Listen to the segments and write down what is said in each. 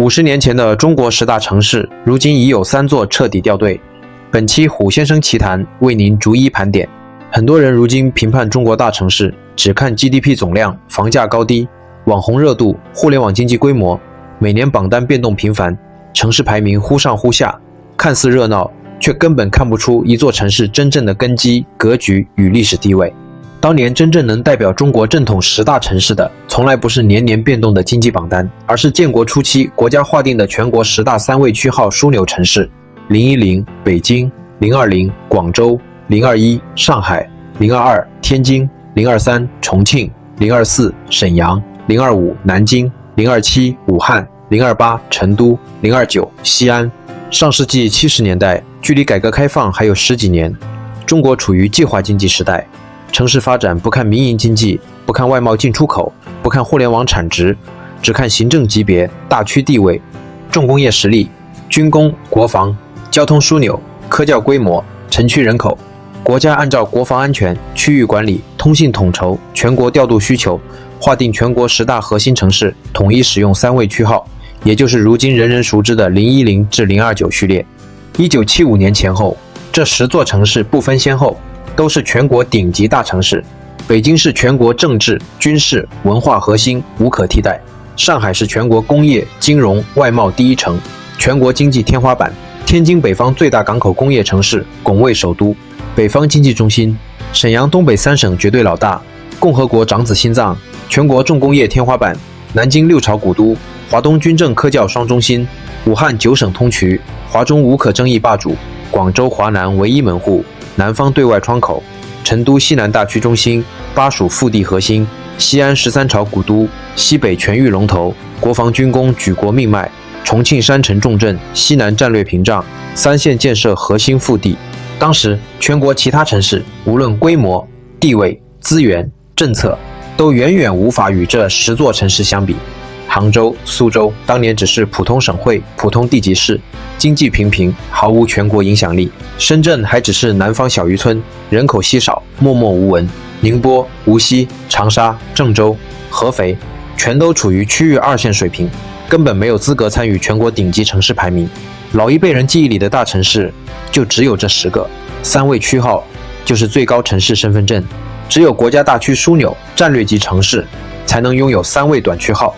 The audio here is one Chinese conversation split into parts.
50年前的中国10大城市，如今已有3座彻底掉队。本期虎先生奇谈为您逐一盘点。很多人如今评判中国大城市，只看 GDP 总量、房价高低、网红热度、互联网经济规模，每年榜单变动频繁，城市排名忽上忽下，看似热闹，却根本看不出一座城市真正的根基、格局与历史地位。当年真正能代表中国正统10大城市的，从来不是年年变动的经济榜单，而是建国初期国家划定的全国10大3位区号枢纽城市：010北京、020广州、021上海、022天津、023重庆、024沈阳、025南京、027武汉、028成都、029西安。上世纪70年代，距离改革开放还有10几年，中国处于计划经济时代。城市发展不看民营经济，不看外贸进出口，不看互联网产值，只看行政级别、大区地位、重工业实力、军工、国防、交通枢纽、科教规模、城区人口。国家按照国防安全、区域管理、通信统筹、全国调度需求，划定全国10大核心城市，统一使用3位区号，也就是如今人人熟知的010至029序列。1975年前后，这10座城市不分先后，都是全国顶级大城市。北京是全国政治、军事、文化核心，无可替代。上海是全国工业、金融、外贸第一城，全国经济天花板。天津北方最大港口工业城市，拱卫首都，北方经济中心。沈阳东北3省绝对老大，共和国长子心脏，全国重工业天花板。南京六朝古都，华东军政科教双中心。武汉9省通衢，华中无可争议霸主。广州华南唯一门户，南方对外窗口。成都西南大区中心，巴蜀腹地核心。西安13朝古都，西北全域龙头，国防军工举国命脉。重庆山城重镇，西南战略屏障，3线建设核心腹地。当时全国其他城市无论规模、地位、资源、政策，都远远无法与这10座城市相比。杭州、苏州当年只是普通省会、普通地级市，经济平平，毫无全国影响力。深圳还只是南方小渔村，人口稀少，默默无闻。宁波、无锡、长沙、郑州、合肥全都处于区域2线水平，根本没有资格参与全国顶级城市排名。老一辈人记忆里的大城市就只有这10个，3位区号就是最高城市身份证。只有国家大区枢纽、战略级城市才能拥有3位短区号。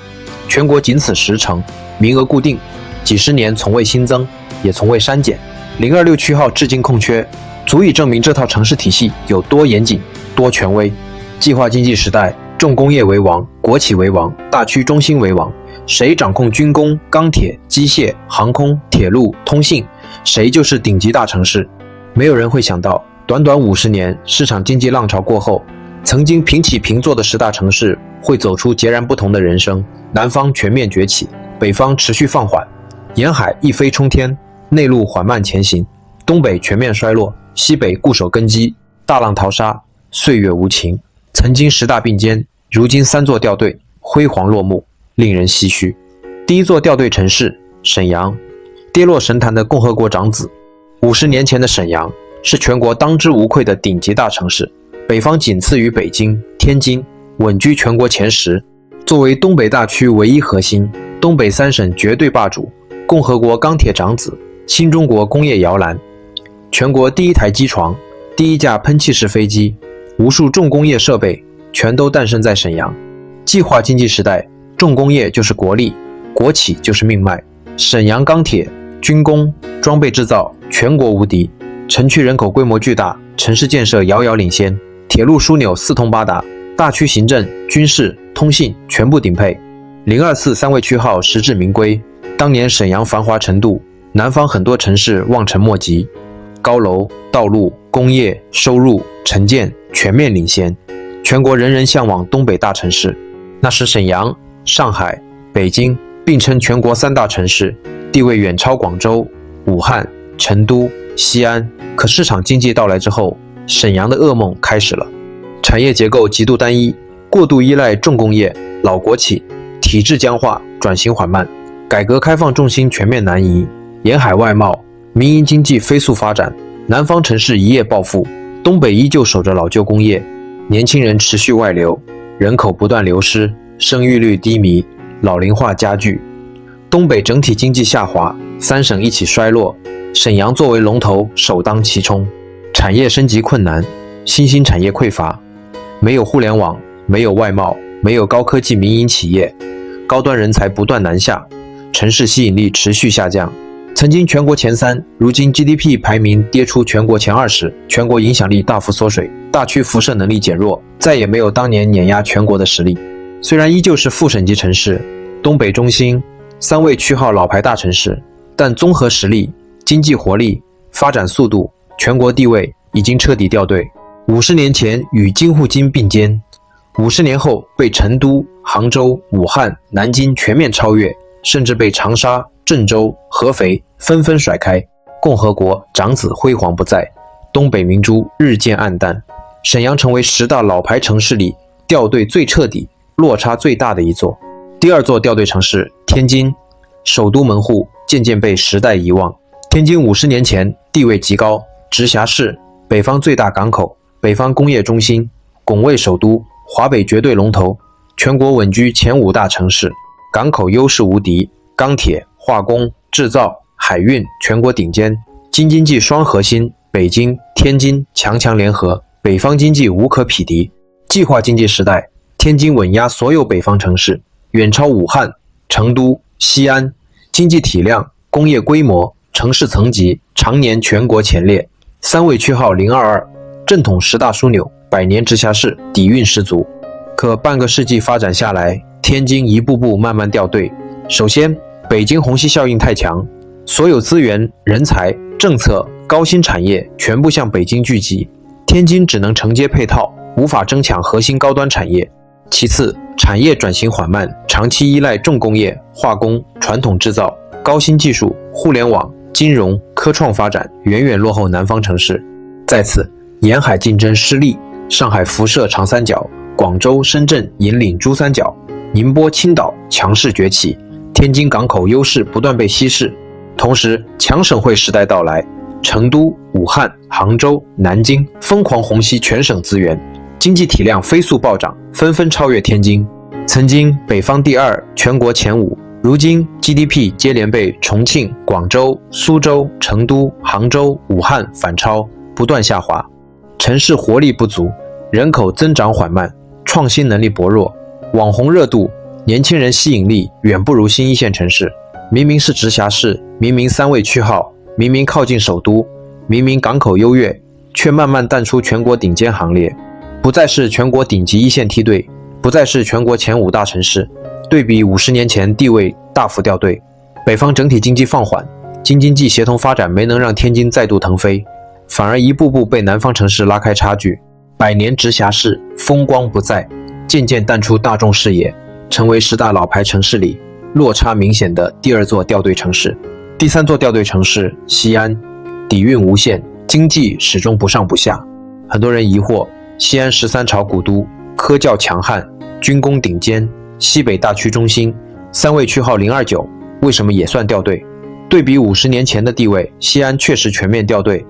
全国仅此10城，名额固定，几十年从未新增，也从未删减。026区号至今空缺，足以证明这套城市体系有多严谨、多权威。计划经济时代，重工业为王，国企为王，大区中心为王。谁掌控军工、钢铁、机械、航空、铁路、通信，谁就是顶级大城市。没有人会想到，短短50年，市场经济浪潮过后，曾经平起平坐的10大城市会走出截然不同的人生。南方全面崛起，北方持续放缓，沿海一飞冲天，内陆缓慢前行，东北全面衰落，西北固守根基，大浪淘沙，岁月无情。曾经10大并肩，如今3座掉队，辉煌落幕，令人唏嘘。第一座掉队城市沈阳，跌落神坛的共和国长子。50年前的沈阳是全国当之无愧的顶级大城市，北方仅次于北京、天津，稳居全国前10。作为东北大区唯一核心，东北3省绝对霸主，共和国钢铁长子，新中国工业摇篮，全国第一台机床，第一架喷气式飞机，无数重工业设备全都诞生在沈阳。计划经济时代，重工业就是国力，国企就是命脉。沈阳钢铁、军工、装备制造全国无敌，城区人口规模巨大，城市建设遥遥领先，铁路枢纽四通八达，大区行政、军事、通信全部顶配。024 3位区号实至名归。当年沈阳繁华程度，南方很多城市望尘莫及，高楼、道路、工业、收入、城建全面领先，全国人人向往东北大城市。那时沈阳、上海、北京并称全国3大城市，地位远超广州、武汉、成都、西安。可市场经济到来之后，沈阳的噩梦开始了。产业结构极度单一，过度依赖重工业、老国企，体制僵化，转型缓慢。改革开放重心全面南移，沿海外贸、民营经济飞速发展，南方城市一夜暴富，东北依旧守着老旧工业，年轻人持续外流，人口不断流失，生育率低迷，老龄化加剧。东北整体经济下滑，三省一起衰落，沈阳作为龙头首当其冲。产业升级困难，新兴产业匮乏，没有互联网，没有外贸，没有高科技民营企业，高端人才不断南下，城市吸引力持续下降。曾经全国前3，如今 GDP 排名跌出全国前20，全国影响力大幅缩水，大区辐射能力减弱，再也没有当年碾压全国的实力。虽然依旧是副省级城市，东北中心3位区号老牌大城市，但综合实力、经济活力、发展速度、全国地位已经彻底掉队。50年前与京沪京并肩，50年后被成都、杭州、武汉、南京全面超越，甚至被长沙、郑州、合肥纷纷甩开。共和国长子辉煌不再，东北明珠日渐暗淡。沈阳成为10大老牌城市里掉队最彻底、落差最大的一座。第2座掉队城市天津，首都门户渐渐被时代遗忘。天津50年前地位极高，直辖市，北方最大港口，北方工业中心，拱卫首都，华北绝对龙头，全国稳居前5大城市，港口优势无敌，钢铁、化工、制造、海运全国顶尖，京津冀双核心，北京、天津强强联合，北方经济无可匹敌。计划经济时代，天津稳压所有北方城市，远超武汉、成都、西安，经济体量、工业规模、城市层级常年全国前列。3位区号022，正统10大枢纽，100年直辖市，底蕴十足。可半个世纪发展下来，天津一步步慢慢掉队。首先，北京虹吸效应太强，所有资源、人才、政策、高新产业全部向北京聚集，天津只能承接配套，无法争抢核心高端产业。其次，产业转型缓慢，长期依赖重工业、化工、传统制造、高新技术、互联网、金融、科创发展远远落后南方城市。再次，沿海竞争失利，上海辐射长三角，广州、深圳引领珠三角，宁波、青岛强势崛起，天津港口优势不断被稀释。同时，强省会时代到来，成都、武汉、杭州、南京疯狂虹吸全省资源，经济体量飞速暴涨，纷纷超越天津。曾经北方第2，全国前5，如今 GDP 接连被重庆、广州、苏州、成都、杭州、武汉反超，不断下滑。城市活力不足，人口增长缓慢，创新能力薄弱，网红热度、年轻人吸引力远不如新1线城市。明明是直辖市，明明3位区号，明明靠近首都，明明港口优越，却慢慢淡出全国顶尖行列，不再是全国顶级1线梯队，不再是全国前5大城市。对比50年前地位大幅掉队，北方整体经济放缓，京津冀协同发展没能让天津再度腾飞，反而一步步被南方城市拉开差距。100年直辖市风光不再，渐渐淡出大众视野，成为10大老牌城市里落差明显的第2座掉队城市。第3座掉队城市西安，底蕴无限，经济始终不上不下。很多人疑惑，西安13朝古都，科教强悍，军工顶尖，西北大区中心，3位区号029，为什么也算掉队？对比50年前的地位，西安确实全面掉队。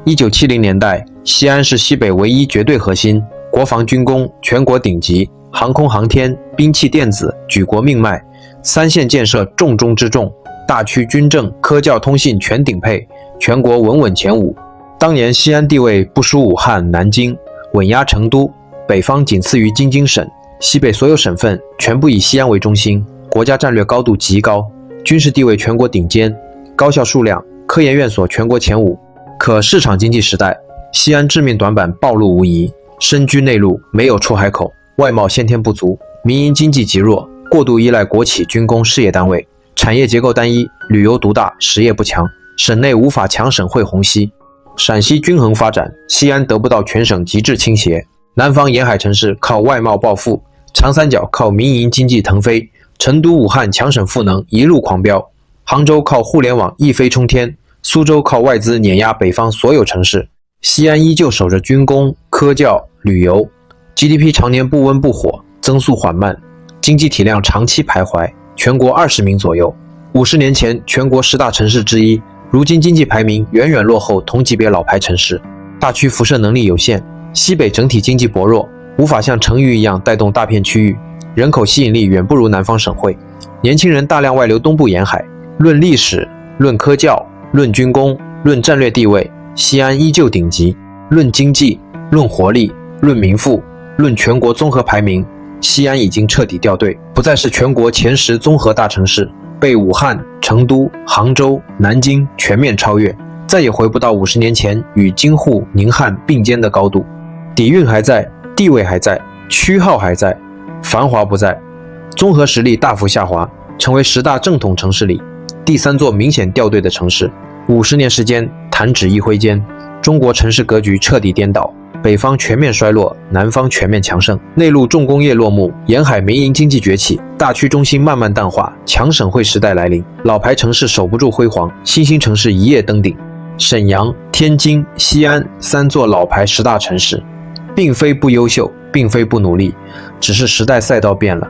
1970年代，西安是西北唯一绝对核心，国防军工全国顶级，航空航天、兵器电子举国命脉，3线建设重中之重，大区军政、科教、通信全顶配，全国稳稳前5。当年西安地位不输武汉、南京，稳压成都，北方仅次于京津省，西北所有省份全部以西安为中心，国家战略高度极高，军事地位全国顶尖，高校数量、科研院所全国前5。可市场经济时代，西安致命短板暴露无遗，身居内陆，没有出海口，外贸先天不足，民营经济极弱，过度依赖国企、军工事业单位，产业结构单一，旅游独大，实业不强，省内无法强省会虹吸。陕西均衡发展，西安得不到全省极致倾斜。南方沿海城市靠外贸暴富，长三角靠民营经济腾飞，成都、武汉强省赋能一路狂飙，杭州靠互联网一飞冲天，苏州靠外资碾压北方所有城市，西安依旧守着军工、科教、旅游， GDP 常年不温不火，增速缓慢，经济体量长期徘徊，全国20名左右。50年前全国10大城市之一，如今经济排名远远落后同级别老牌城市，大区辐射能力有限，西北整体经济薄弱，无法像成渝一样带动大片区域，人口吸引力远不如南方省会。年轻人大量外流东部沿海。论历史，论科教，论军工，论战略地位，西安依旧顶级。论经济，论活力，论民富，论全国综合排名，西安已经彻底掉队，不再是全国前10综合大城市，被武汉、成都、杭州、南京全面超越，再也回不到50年前与京沪、宁汉并肩的高度。底蕴还在，地位还在，区号还在，繁华不在，综合实力大幅下滑，成为10大正统城市里第3座明显掉队的城市。50年时间，弹指一挥间，中国城市格局彻底颠倒，北方全面衰落，南方全面强盛，内陆重工业落幕，沿海民营经济崛起，大区中心慢慢淡化，强省会时代来临，老牌城市守不住辉煌，新兴城市一夜登顶。沈阳、天津、西安3座老牌10大城市，并非不优秀，并非不努力，只是时代赛道变了。